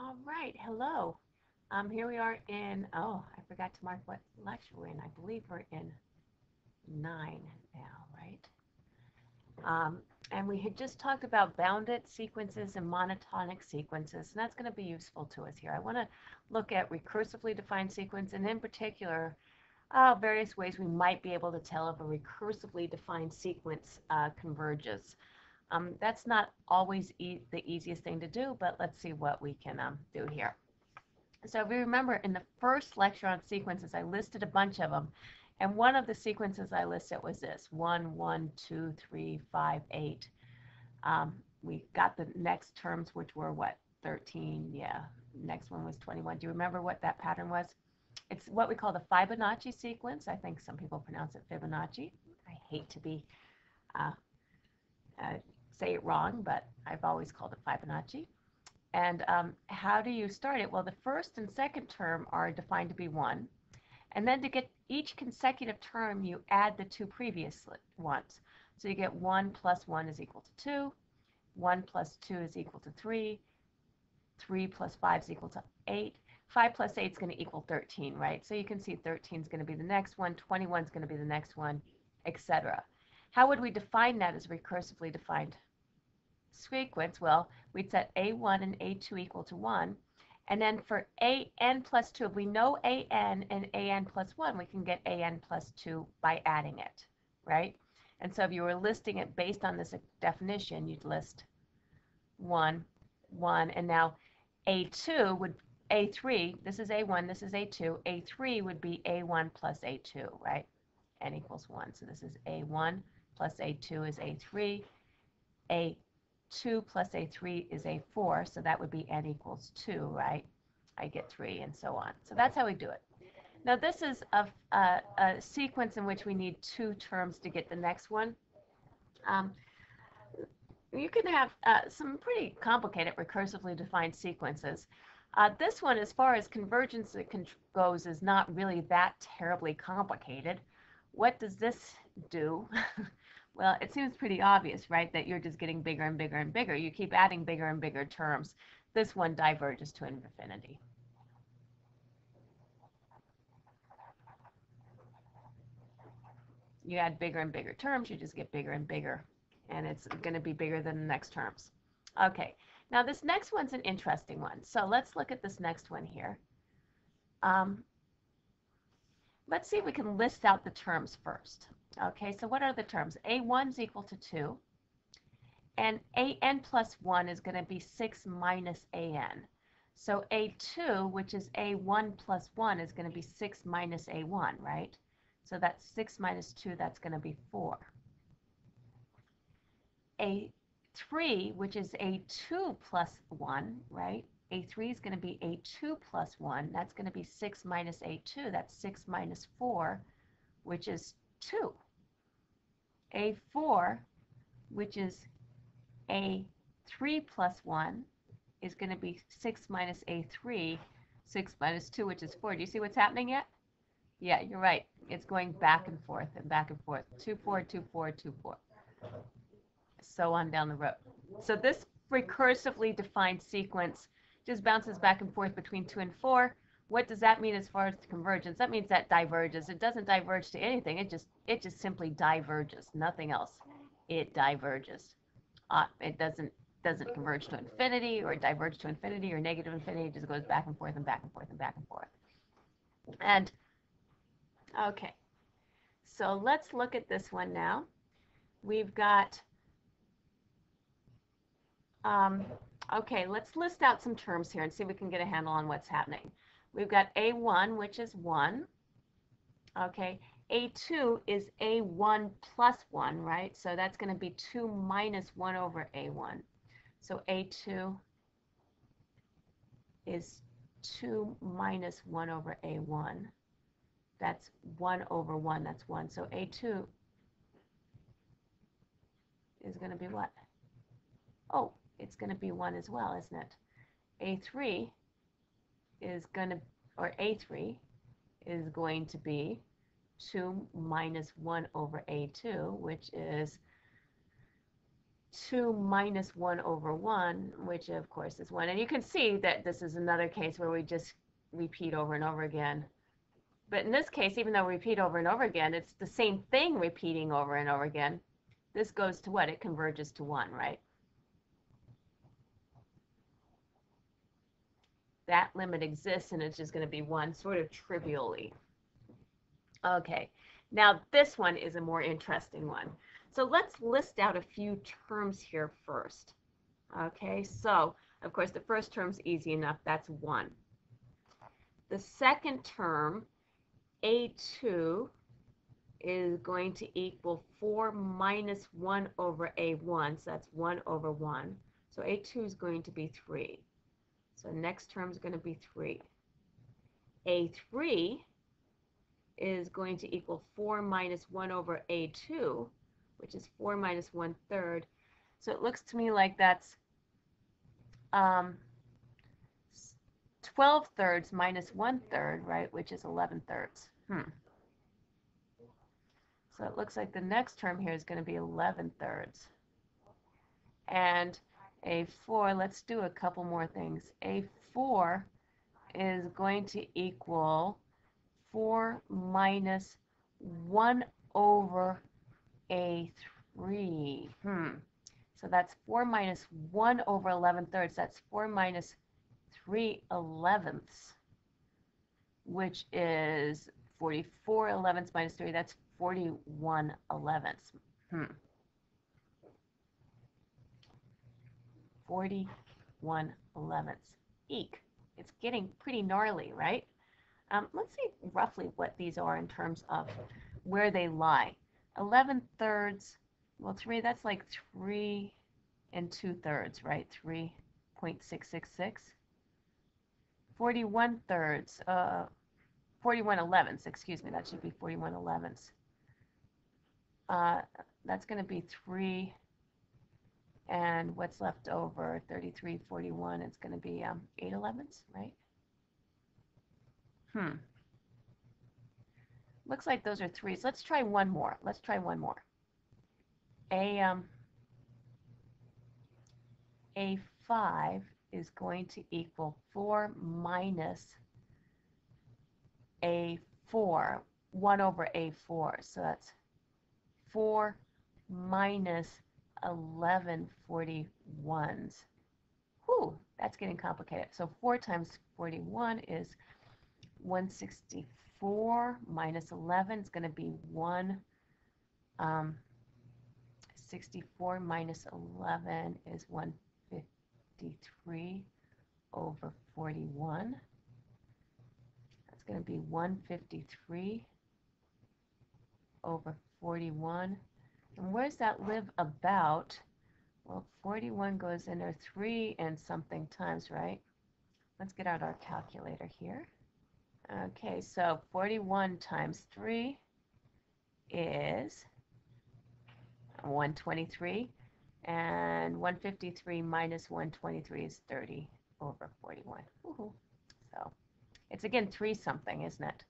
All right, hello. Here we are in, oh, I forgot to mark what lecture we're in. I believe we're in 9 now, right? And we had just talked about bounded sequences and monotonic sequences, and that's going to be useful to us here. I want to look at recursively defined sequence, and in particular, various ways we might be able to tell if a recursively defined sequence converges. That's not always the easiest thing to do, but let's see what we can do here. So if you remember in the first lecture on sequences, I listed a bunch of them. And one of the sequences I listed was this, 1, 1, 2, 3, 5, 8. We got the next terms, which were what, 13, yeah. Next one was 21. Do you remember what that pattern was? It's what we call the Fibonacci sequence. I think some people pronounce it Fibonacci. I hate to be say it wrong, but I've always called it Fibonacci. And how do you start it? Well, the first and second term are defined to be 1. And then to get each consecutive term, you add the two previous ones. So you get 1 plus 1 is equal to 2. 1 plus 2 is equal to 3. 3 plus 5 is equal to 8. 5 plus 8 is going to equal 13, right? So you can see 13 is going to be the next one, 21 is going to be the next one, etc. How would we define that as a recursively defined sequence? Well, we'd set a1 and a2 equal to 1. And then for an plus 2, if we know an and an plus 1, we can get an plus 2 by adding it, right? And so if you were listing it based on this definition, you'd list 1, 1, and now a2 would, a3, this is a1, this is a2, a3 would be a1 plus a2, right? N equals 1. So this is a1 plus a2 is a3. A2 plus A3 is A4, so that would be N equals 2, right? I get 3, and so on. So that's how we do it. Now, this is a sequence in which we need 2 terms to get the next one. You can have some pretty complicated recursively defined sequences. This one, as far as convergence goes, is not really that terribly complicated. What does this do? Well, it seems pretty obvious, right, that you're just getting bigger and bigger and bigger. You keep adding bigger and bigger terms. This one diverges to infinity. You add bigger and bigger terms, you just get bigger and bigger, and it's going to be bigger than the next terms. Okay, now this next one's an interesting one. So let's look at this next one here. Let's see if we can list out the terms first. Okay, so what are the terms? A1 is equal to 2, and an plus 1 is going to be 6 minus an. So A2, which is A1 plus 1, is going to be 6 minus A1, right? So that's 6 minus 2, that's going to be 4. A3, which is A2 plus 1, right? A3 is going to be A2 plus 1. That's going to be 6 minus A2. That's 6 minus 4, which is 2. A4, which is A3 plus 1, is going to be 6 minus A3, 6 minus 2, which is 4. Do you see what's happening yet? Yeah, you're right. It's going back and forth and back and forth. 2, 4, 2, 4, 2, 4. So on down the road. So this recursively defined sequence just bounces back and forth between 2 and 4. What does that mean as far as convergence? That means that diverges. It doesn't diverge to anything. It just simply diverges. Nothing else. It diverges. It doesn't converge to infinity or diverge to infinity or negative infinity. It just goes back and forth and back and forth and back and forth. And okay, so let's look at this one now. We've got okay, let's list out some terms here and see if we can get a handle on what's happening. We've got A1, which is 1. Okay, A2 is A1 plus 1, right? So that's going to be 2 minus 1 over A1. So A2 is 2 minus 1 over A1. That's 1 over 1. That's 1. So A2 is going to be what? Oh, it's going to be 1 as well, isn't it? A3 is going to, or A3 is going to be 2 minus 1 over A2, which is 2 minus 1 over 1, which of course is 1. And you can see that this is another case where we just repeat over and over again. But in this case, even though we repeat over and over again, it's the same thing repeating over and over again. This goes to what? It converges to 1, right? That limit exists, and it's just going to be 1, sort of trivially. Okay, now this one is a more interesting one. So let's list out a few terms here first. Okay, so of course the first term's easy enough, that's 1. The second term, A2, is going to equal 4 minus 1 over A1, so that's 1 over 1. So A2 is going to be 3. So next term is going to be 3. A3 is going to equal 4 minus 1 over A2, which is 4 minus 1/3. So it looks to me like that's 12 thirds minus 1/3, right, which is 11 thirds. So it looks like the next term here is going to be 11 thirds. And A4, let's do a couple more things. A4 is going to equal 4 minus 1 over A3. So that's 4 minus 1 over 11 thirds. That's 4 minus 3/11, which is 44 elevenths minus 3. That's 41 elevenths. 41 elevenths. Eek. It's getting pretty gnarly, right? Let's see roughly what these are in terms of where they lie. 11 thirds, well, 3, that's like 3 2/3, right? 3.666. 41 thirds, 41 elevenths, excuse me, that should be 41 elevenths. That's going to be 3, and what's left over, 33, 41, it's going to be 8 elevenths, right? Looks like those are 3s. Let's try one more. Let's try one more. A5 is going to equal 4 minus A4, 1 over A4. So that's 4 minus 11 41s. Whew, that's getting complicated. So 4 times 41 is 164 minus 11 is going to be 164 minus 11 is 153 over 41. That's going to be 153 over 41. And where does that live about? Well, 41 goes in there 3 and something times, right? Let's get out our calculator here. Okay, so 41 times 3 is 123, and 153 minus 123 is 30 over 41. Woohoo. So it's again 3 something, isn't it?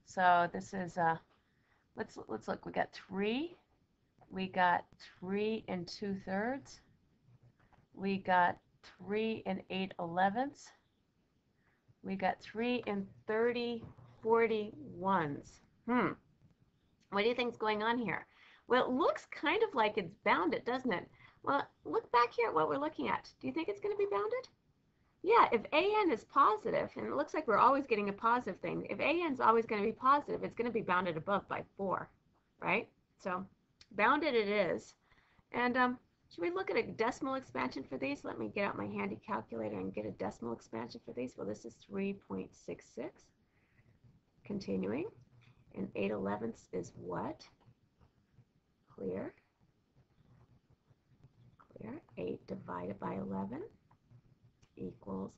So this is let's look. We got 3. We got 3 2/3. We got 3 8 elevenths. We got 3 30 41s. What do you think's going on here? Well, it looks kind of like it's bounded, doesn't it? Well, look back here at what we're looking at. Do you think it's going to be bounded? Yeah, if AN is positive, and it looks like we're always getting a positive thing, if AN is always going to be positive, it's going to be bounded above by 4, right? So bounded it is. And should we look at a decimal expansion for these? Let me get out my handy calculator and get a decimal expansion for these. Well, this is 3.66. Continuing. And 8 elevenths is what? Clear. 8 divided by 11 equals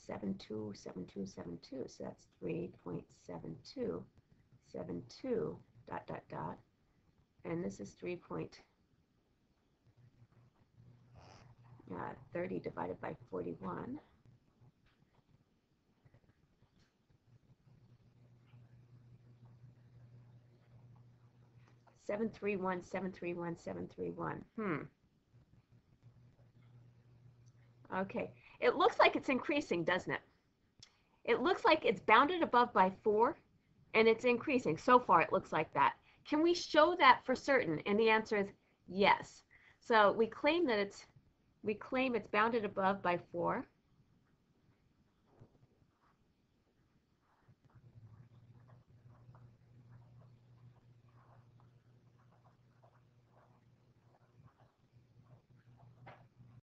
727272. So that's 3.7272 ... And this is 3.30 divided by 41. 731, 731, 731. Okay. It looks like it's increasing, doesn't it? It looks like it's bounded above by 4, and it's increasing. So far, it looks like that. Can we show that for certain? And the answer is yes. So we claim it's bounded above by 4.